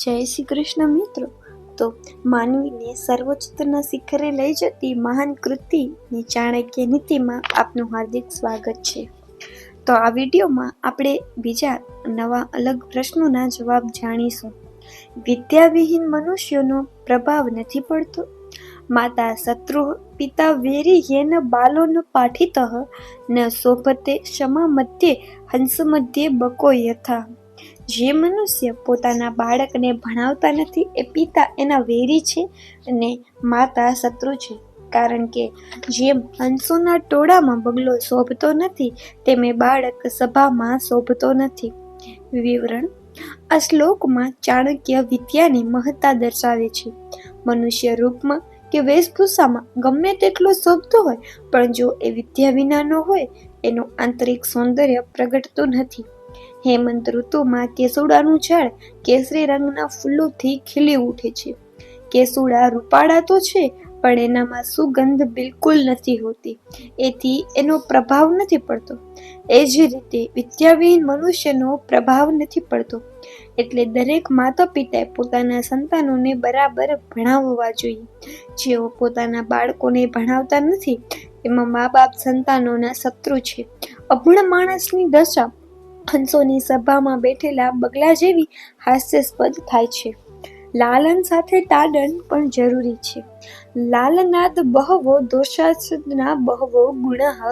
જય શ્રી કૃષ્ણ મિત્રો. તો માનવીને સર્વોચ્ચતાના શિખરે લઈ જતી મહાન કૃતિની ચાણક્ય નીતિમાં આપનું હાર્દિક સ્વાગત છે. તો આ વિડીયોમાં આપણે બીજા નવા અલગ પ્રશ્નોના જવાબ જાણીશું. વિદ્યાવિહીન મનુષ્યનો પ્રભાવ નથી પડતો. માતા શત્રુ પિતા વેરી યેન બાલો ન પાઠિતઃ ન શોભતે ક્ષમા મધ્યે હંસ મધ્યે બકો યથા. જે મનુષ્ય પોતાના બાળકને ભણાવતા નથી એ પિતા એના વેરી છે અને માતા શત્રુ છે. કારણ કે જેમ હંસોના ટોળામાં બગલો શોભતો નથી તેમ એ બાળક સભામાં શોભતો નથી. વિવરણ: આ શ્લોકમાં ચાણક્ય વિદ્યાની મહત્તા દર્શાવે છે. મનુષ્ય રૂપમાં કે વેશભૂષામાં ગમે તેટલો શોભતો હોય, પણ જો એ વિદ્યા વિનાનો હોય એનું આંતરિક સૌંદર્ય પ્રગટતું નથી. હેમંત ઋતુમાં કેસુડાનું ઝાડ કેસરી રંગના ફૂલોથી ખીલી ઉઠે છે. કેસુડા રૂપાળા તો છે, પણ એનામાં સુગંધ બિલકુલ નથી હોતી, એથી એનો પ્રભાવ નથી પડતો. એ જ રીતે વિદ્યાવિહીન મનુષ્યનો પ્રભાવ નથી પડતો. એટલે દરેક માતા પિતાએ પોતાના સંતાનોને બરાબર ભણાવવા જોઈએ. જેઓ પોતાના બાળકોને ભણાવતા નથી એમાં મા બાપ સંતાનોના શત્રુ છે. અભણ માણસની દશા હંસોની સભામાં બેઠેલા બગલા જેવી હાસ્યાસ્પદ થાય છે. લાલન સાથે તાડન પણ જરૂરી છે. લાલનાદ બહવો દોષાસના બહવો ગુણઃ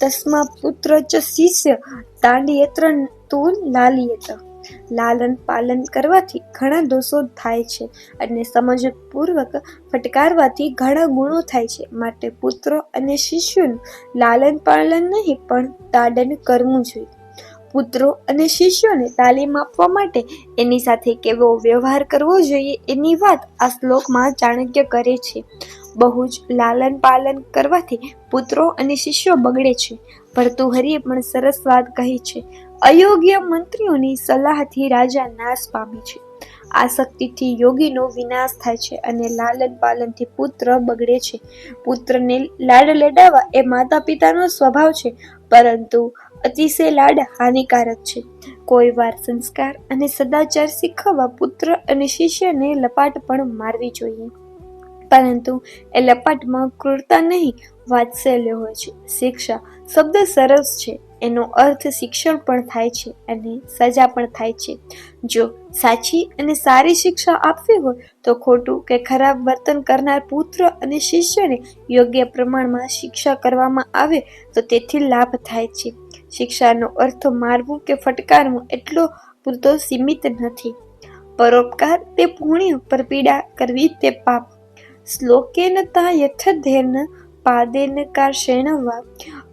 તસ્મા પુત્ર ચ શિષ્ય તાડયત્ર તુ લાલયેત. લાલન પાલન કરવાથી ઘણા દોષો થાય છે અને સમજપૂર્વક ફટકારવાથી ઘણા ગુણો થાય છે. માટે પુત્રો અને શિષ્યોનું લાલન પાલન નહીં પણ તાડન કરવું જોઈએ. પુત્રો અને શિષ્યોને તાલીમ આપવા માટે એની સાથે કેવો વ્યવહાર કરવો જોઈએ એની વાત આ શ્લોકમાં ચાણક્ય કરે છે. બહુ જ લાલન પાલન કરવાથી પુત્રો અને શિષ્યો બગડે છે. ભર્તૃહરિએ પણ સરસ વાત કહી છે. અયોગ્ય મંત્રીઓની સલાહથી રાજા નાશ પામે છે. આસક્તિથી યોગીનો વિનાશ થાય છે અને લાલન પાલનથી પુત્ર બગડે છે. પુત્રને લાડ લડાવવા એ માતા પિતાનો સ્વભાવ છે, પરંતુ અતિશય લાડ હાનિકારક છે. કોઈ વાર સંસ્કાર અને સદાચાર શીખવવા પુત્ર અને શિષ્યને લપાટ પણ મારવી જોઈએ, પરંતુ એ લપાટમાં ક્રૂરતા નહીં, વાત્સલ્ય હોય છે. શિક્ષા શબ્દ સરસ છે, એનો અર્થ શિક્ષણ પણ થાય છે અને સજા પણ થાય છે. જો સાચી અને સારી શિક્ષા આપવી હોય તો ખોટું કે ખરાબ વર્તન કરનાર પુત્ર અને શિષ્યને યોગ્ય પ્રમાણમાં શિક્ષા કરવામાં આવે તો તેથી લાભ થાય છે. શિક્ષાનો અર્થ મારવું કે ફટકારવું એટલો પૂરતો સીમિત નથી. પરોપકાર તે પુણ્ય, પર પીડા કરવી તે પાપ. શ્લોકેન તા યથધેન પાદેન કાર્ષેણ વા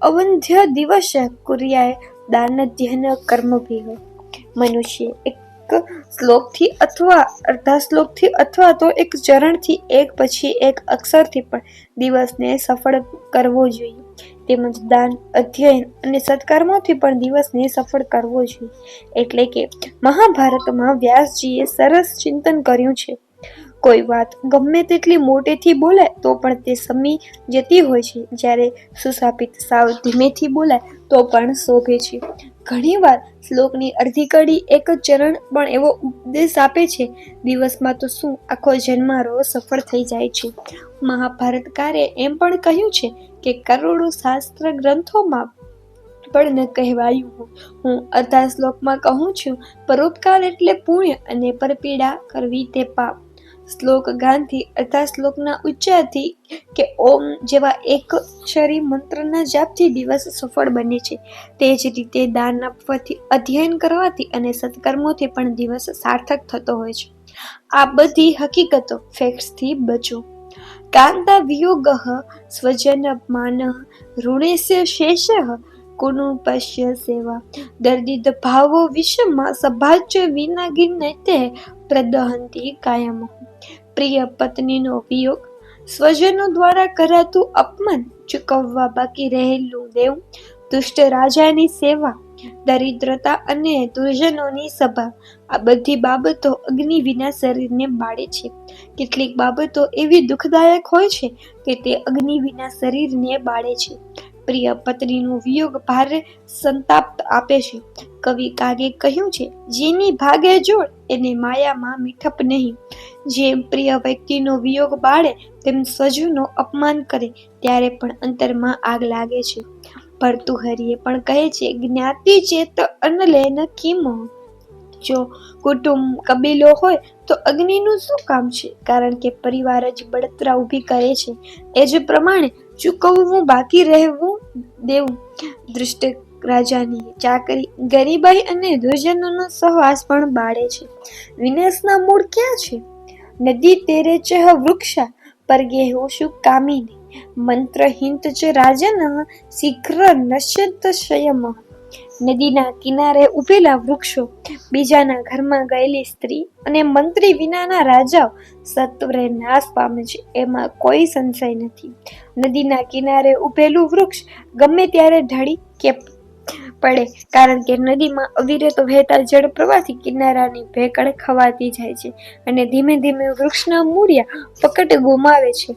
અવંધ્ય દિવસ કુર્યાય દાનધ્યન કર્મભિઃ. મનુષ્ય એક શ્લોકથી અથવા અર્ધા શ્લોકથી અથવા તો એક ચરણથી એક પછી એક અક્ષરથી પણ દિવસને સફળ કરવો જોઈએ. તેમજ દાન, અધ્યયન અને સત્કર્મોથી પણ દિવસને સફળ કરવો જોઈએ. એટલે કે મહાભારતમાં વ્યાસજીએ સરસ ચિંતન કર્યું છે. કોઈ વાત ગમે તેટલી મોટેથી બોલાય તો પણ તે સમી જતી હોય છે, જ્યારે સુશાપિત સાવ ધીમેથી બોલાય તો પણ શોભે છે. ઘણી વાર શ્લોકની અડધી કડી એક જ ચરણ પણ એવો ઉપદેશ આપે છે, દિવસમાં તો શું આખો જન્મારો સફળ થઈ જાય છે. મહાભારતકારે એમ પણ કહ્યું છે કે કરોડો શાસ્ત્ર ગ્રંથોમાં પણ ન કહેવાયું હું અડધા શ્લોકમાં કહું છું. પરોપકાર એટલે પુણ્ય અને પરપીડા કરવી તે પાપ. શ્લોક ગાનથી અડધા શ્લોકના ઉચ્ચારથી કે ઓમ જેવા એકક્ષરી મંત્રના જાપથી દિવસ સફળ બને છે. તે જ રીતે દાન આપવાથી, અધ્યયન કરવાથી અને સત્કર્મોથી પણ દિવસ સાર્થક થતો હોય છે. આ બધી હકીકતો ફેક્ટ્સથી બચો. કાંતા વિયોગઃ સ્વજન અપમાનઃ ઋણેસ્ય શેષઃ કુનુ પશ્ય સેવા દર્દિત ભાવો વિષમા સભાચ વિનાગિનતે પ્રદહંતિ કાયમઃ. પ્રિય પત્નીનો વિયોગ, સ્વજનો દ્વારા કરાતું અપમાન, ચૂકવવા બાકી રહેલું દેવું, દુષ્ટ રાજાની સેવા, દરિદ્રતા અને દુર્જનોની સભા, આ બધી બાબતો અગ્નિ વિના શરીરને બાળે છે. કેટલીક બાબતો એવી દુઃખદાયક હોય છે કે તે અગ્નિ વિના શરીરને બાળે છે. પ્રિય પત્નીનો વિયોગ ભારે સંતાપ આપે છે. કવિ કાગે કહ્યું છે, જેની ભાગે જોડ એને માયામાં મીઠપ નહીં. જેમ પ્રિય વ્યક્તિનો વિયોગ બાળે તેમ સ્વજનો અપમાન કરે ત્યારે પણ અંતરમાં આગ લાગે છે. ભર્તૃહરિએ પણ કહે છે, જ્ઞાતિ ચેત અનલે ન કિમ. જો કુટુંબ કબીલો હોય તો અગ્નિનું શું કામ છે? કારણ કે પરિવાર જ બળતરા ઊભી કરે છે. એ જ પ્રમાણે ચૂકવવું બાકી રહેવું દેવું. દુષ્ટ રાજાની ચાકરી ગરીબાઈ અને દુર્જનોનો સહવાસ પણ બાળે છે. વિનાશના મૂળ ક્યાં છે? નદી તેરે ચહ વૃક્ષા પરગે હોશુ કામિની મંત્રહિંત ચ રાજન શીઘ્ર નશ્યત સંયમ. નદીના કિનારે ઉભેલા વૃક્ષો, બીજાના ઘરમાં ગયેલી સ્ત્રી અને મંત્રી વિનાના રાજાઓ સત્વરે નાશ પામે છે, એમાં કોઈ સંશય નથી. નદીના કિનારે ઉભેલું વૃક્ષ ગમે ત્યારે ઢળી કે પડે, કારણ કે નદીમાં અવિરત વહેતા જળ પ્રવાહથી કિનારાની ભેકડ ખવાતી જાય છે અને ધીમે ધીમે વૃક્ષના મૂળિયા પકડ ગુમાવે છે.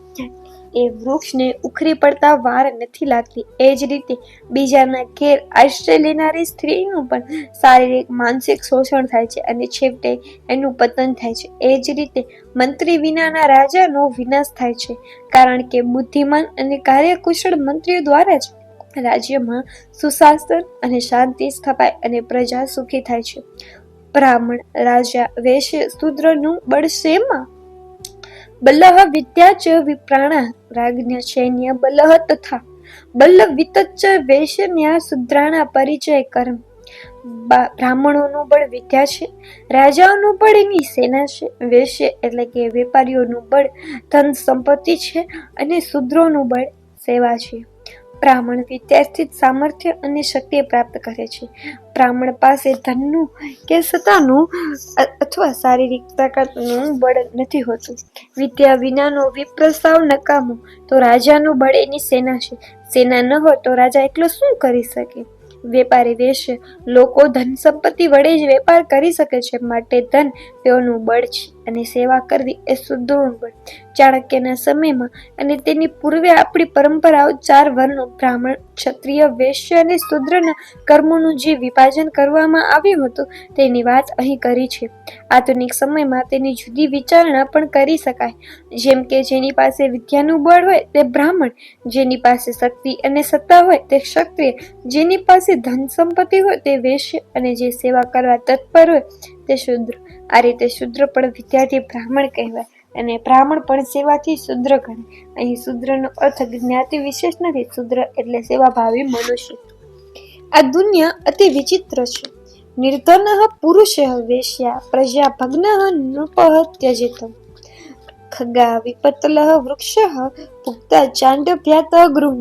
એ વૃક્ષને ઉખરી પડતા વાર નથી લાગતી. એ જ રીતે બીજાના ઘેર આશ્રય લેનારી સ્ત્રીનું પણ શારીરિક માનસિક શોષણ થાય છે અને છેવટે એનું પતન થાય છે. એ જ રીતે મંત્રી વિનાના રાજાનો વિનાશ થાય છે, કારણ કે બુદ્ધિમાન અને કાર્યકુશળ મંત્રીઓ દ્વારા જ રાજ્યમાં સુશાસન અને શાંતિ સ્થપાય અને પ્રજા સુખી થાય છે. બ્રાહ્મણ, રાજા, વૈશ્ય, શૂદ્રનું બળ શેમાં? બલઃ વિદ્યા ચ વિપ્રાણા રાજ્ઞ સૈન્ય બલઃ તથા બલ વિતચ્ચ વૈશ્યન્યા શુદ્રાણા પરિચય કર્મ. બ્રાહ્મણોનું બળ વિદ્યા છે, રાજાઓનું બળ એની સેના છે, વૈશ્ય એટલે કે વેપારીઓનું બળ ધન સંપત્તિ છે અને શૂદ્રોનું બળ સેવા છે. બ્રાહ્મણ વિદ્યાર્થી સામર્થ્ય અને શક્તિ પ્રાપ્ત કરે છે. બ્રાહ્મણ પાસે ધનનું કે સત્તાનું અથવા શારીરિક તાકાતનું બળ નથી હોતું. વિદ્યા વિનાનો વિપ્ર સાવ નકામો. તો રાજાનું બળ એની સેના છે. સેના ન હોય તો રાજા એકલો શું કરી શકે? વેપારી વૈશ્ય લોકો ધન સંપત્તિ વડે જ વેપાર કરી શકે છે, માટે ધન તેઓનું બળ છે અને સેવા કરવી એ શૂદ્રોનું બળ. ચાણક્યના સમયમાં અને તેની પૂર્વે આપણી પરંપરાઓ 4 વર્ણો બ્રાહ્મણ, ક્ષત્રિય, વૈશ્ય અને શૂદ્રના કર્મોનું જે વિભાજન કરવામાં આવ્યું હતું તેની વાત અહીં કરી છે. આધુનિક સમયમાં તેની જુદી વિચારણા પણ કરી શકાય. જેમ કે જેની પાસે વિદ્યાનું બળ હોય તે બ્રાહ્મણ, જેની પાસે શક્તિ અને સત્તા હોય તે ક્ષત્રિય, જેની પાસે ધન સંપત્તિ હોય તે વૈશ્ય અને જે સેવા કરવા તત્પર હોય તે શૂદ્ર. આ રીતે શૂદ્ર પણ વિદ્યાથી બ્રાહ્મણ કહેવાય અને બ્રાહ્મણ પણ સેવાથી શૂદ્ર ગણાય. અહીં શૂદ્રનો અર્થ જ્ઞાતિ વિશેષ નથી. શૂદ્ર એટલે સેવાભાવી મનુષ્ય. આ દુનિયા અતિ વિચિત્ર છે. નિર્ધનઃ પુરુષઃ વેશ્યા પ્રજા ભગ્નઃ નૃપઃ ત્યજેત. ખગા વિપતલઃ વૃક્ષઃ પુખ્તા ચાંડભ્યાત ગૃહ.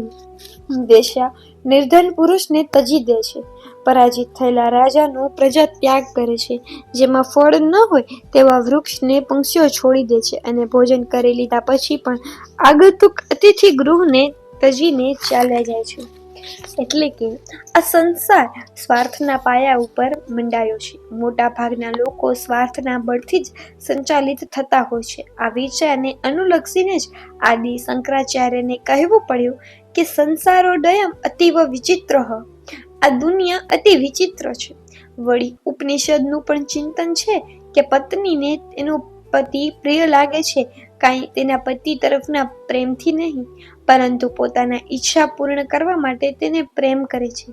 વેશ્યા નિર્ધન પુરુષને તજી દે છે. પરાજિત થયેલા રાજાનો પ્રજા ત્યાગ કરે છે. જેમાં ફળ ન હોય તેવા વૃક્ષને પંક્ષીઓ છોડી દે છે અને ભોજન કરી લીધા પછી પણ આગંતુક અતિથિ ગૃહને તજીને ચાલ્યા જાય છે. એટલે કે આ સંસાર સ્વાર્થના પાયા ઉપર મંડાયો છે. મોટા ભાગના લોકો સ્વાર્થના બળથી જ સંચાલિત થતા હોય છે. આ વિચારને અનુલક્ષીને જ આદિ શંકરાચાર્યને કહેવું પડ્યું કે સંસારોદયમ અતીવ વિચિત્ર. આ દુનિયા અતિ વિચિત્ર છે. વળી ઉપનિષદનું પણ ચિંતન છે કે પત્નીને તેનો પતિ પ્રિય લાગે છે કાંઈ તેના પતિ તરફના પ્રેમથી નહીં, પરંતુ પોતાના ઈચ્છા પૂર્ણ કરવા માટે તેને પ્રેમ કરે છે.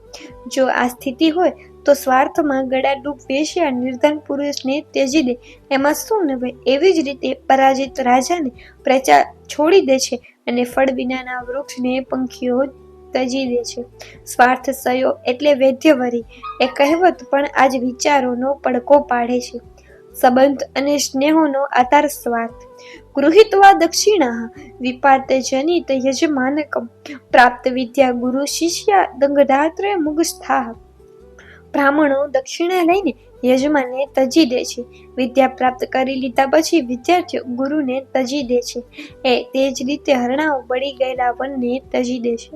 જો આ સ્થિતિ હોય તો સ્વાર્થમાં ગળાડૂબ વેશ્યા નિર્ધન પુરુષને ત્યજી દે એમાં શું નવાય? એવી જ રીતે પરાજિત રાજાને પ્રજા છોડી દે છે અને ફળ વિનાના વૃક્ષને પંખીઓ તજી દે છે. સ્વાર્થ સયો એટલે વૈધ્યવરી એ કહેવત પણ આજ વિચારોનો પડકો પાડે છે. સંબંધ અને સ્નેહોનો આધાર સ્વાર્થ. ગૃહીત્વા દક્ષિણા વિપાતે જનિત યજમાનકમ પ્રાપ્ત વિદ્યા ગુરુ શિષ્યા દંગધાત્રે મુગસ્થાહ. બ્રાહ્મણો દક્ષિણા લઈને યજમાનને તજી દે છે. વિદ્યા પ્રાપ્ત કરી લીધા પછી વિદ્યાર્થીઓ ગુરુને તજી દે છે. તે જ રીતે હરણાઓ બળી ગયેલા વનને તજી દે છે.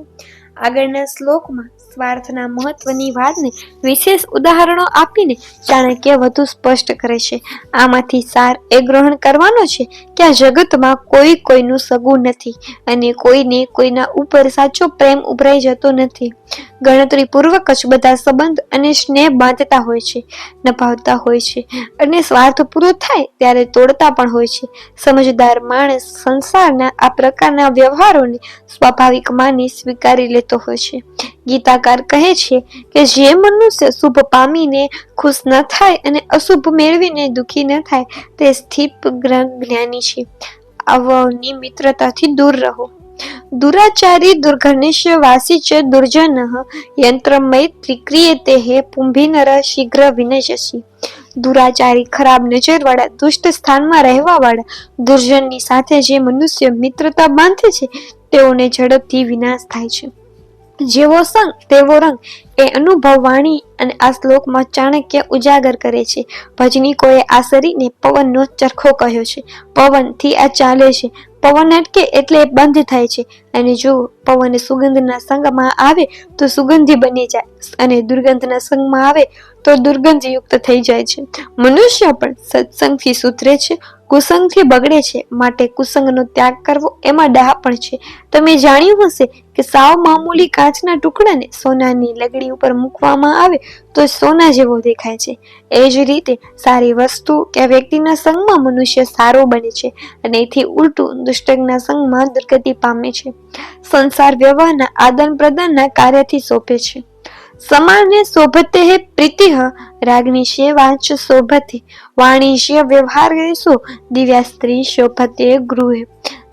આગળના શ્લોકમાં સ્વાર્થના મહત્વની વાતને વિશેષ ઉદાહરણો આપીને ચાણક્ય વધુ સ્પષ્ટ કરે છે. આમાંથી સાર એ ગ્રહણ કરવાનો છે કે આ જગતમાં કોઈ કોઈનું સગું નથી અને કોઈને કોઈના ઉપર સાચો પ્રેમ ઉભરાઈ જતો નથી. ગણતરીપૂર્વક જ બધા સંબંધ અને સ્નેહ બાંધતા હોય છે, નભાવતા હોય છે અને સ્વાર્થ પૂરો થાય ત્યારે તોડતા પણ હોય છે. સમજદાર માણસ સંસારના આ પ્રકારના વ્યવહારોને સ્વાભાવિક માની સ્વીકારી લેતો હોય છે. ગીતાકાર કહે છે કે જે મનુષ્ય શુભ પામીને ખુશ ન થાય અને અશુભ મેળવીને દુઃખી ન થાય તે સ્થિત જ્ઞાની છે. આવની મિત્રતાથી દૂર રહો. દુરાચારી દુર્ઘનિષ્ય વાસી ચ દુર્જનઃ યંત્ર મૈત્રી ક્રિયતે હે પુંભીનર શીઘ્ર વિનશ્યસી. દુરાચારી ખરાબ નજરવાળા દુષ્ટ સ્થાનમાં રહેવાવાળા દુર્જનની સાથે જે મનુષ્ય મિત્રતા બાંધે છે તેઓને ઝડપથી વિનાશ થાય છે. જેવો સંગ તેવો રંગ એ અનુભવ વાણી અને આ શ્લોકમાં ચાણક્ય ઉજાગર કરે છે. ભજનીકોએ આ શરીરને પવનનો ચરખો કહ્યો છે. પવનથી આ ચાલે છે. પવન અટકે એટલે બંધ થાય છે અને જો પવન સુગંધના સંગમાં આવે તો સુગંધી બની જાય અને દુર્ગંધના સંગમાં આવે તો દુર્ગંધયુક્ત થઈ જાય છે. મનુષ્ય પણ સત્સંગથી સુધરે છે, કુસંગથી બગડે છે. માટે કુસંગનો ત્યાગ કરવો એમાં ડહાપણ છે. તમે જાણ્યું હશે કે સાવ મામૂલી કાચના ટુકડાને સોનાની લગડી ઉપર મૂકવામાં આવે તો સોના જેવો દેખાય છે. એ જ રીતે સારી વસ્તુ કે વ્યક્તિના સંગમાં મનુષ્ય સારો બને છે અને એથી ઉલટું દુષ્ટના સંગમાં દુર્ગતિ પામે છે. સંસાર વ્યવહારના આદાન પ્રદાનના કાર્યથી શોભે છે. સમાને શોભતે હે પ્રીતિઃ રાજ્ઞિ વાચ શોભતે વાણિજ્ય વ્યવહારેષુ દિવ્યા સ્ત્રી શોભતે ગૃહે.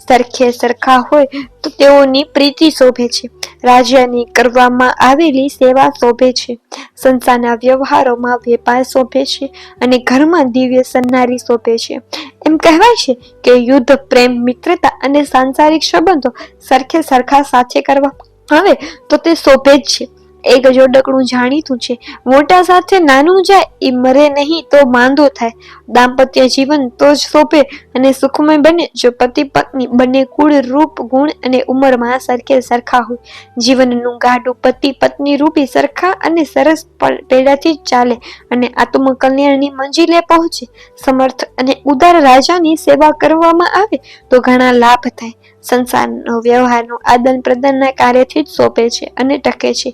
સરખે સરખા હોય તો તેઓની પ્રીતિ શોભે છે. રાજ્યની કરવામાં આવેલી સેવા શોભે છે. સંસારના વ્યવહારોમાં વેપાર શોભે છે અને ઘરમાં દિવ્ય સન્નારી શોભે છે. એમ કહેવાય છે કે યુદ્ધ, પ્રેમ, મિત્રતા અને સાંસારિક સંબંધો સરખે સરખા સાથે કરવામાં આવે તો તે શોભે જ છે. એક જોડકણું જાણીતું છે, મોટા સાથે નાનું જાય એ મરે નહીં તો માંદો થાય. દાંપત્ય જીવન તો જ શોભે અને સુખમય બને જો પતિ પત્ની બંને કુળ, રૂપ, ગુણ અને ઉંમરમાં સરખે સરખા હોય. જીવનનું ગાડું પતિ પત્ની રૂપી સરખા અને સરસ પેડાથી ચાલે અને આત્મકલ્યાણની મંજિલે પહોંચે. સમર્થ અને ઉદાર રાજાની સેવા કરવામાં આવે તો ઘણા લાભ થાય. સંસારનો વ્યવહારનો આદાન પ્રદાનના કાર્યથી જ શોભે છે અને ટકે છે.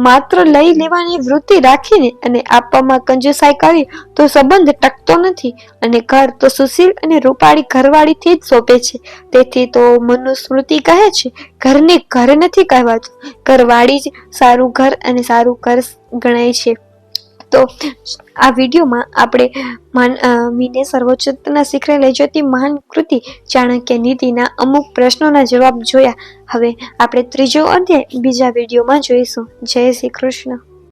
માત્ર લઈ લેવાની વૃત્તિ રાખીને અને આપવામાં કંજુસાઈ કરી તો સંબંધ ટકતો નથી અને ઘર તો સુશીલ અને રૂપાળી ઘરવાળીથી જ શોભે છે. તેથી તો મનુસ્મૃતિ કહે છે, ઘરને ઘર નથી કહેવાતું, ઘરવાળી જ સારું ઘર અને સારું ઘર ગણાય છે. તો આ વિડીયોમાં આપણે સર્વોચ્ચતાના શિખરે લઈ જતી મહાન કૃતિ ચાણક્ય નીતિના અમુક પ્રશ્નોના જવાબ જોયા. હવે આપણે ત્રીજો અધ્યાય બીજા વિડીયોમાં જોઈશું. જય શ્રી કૃષ્ણ.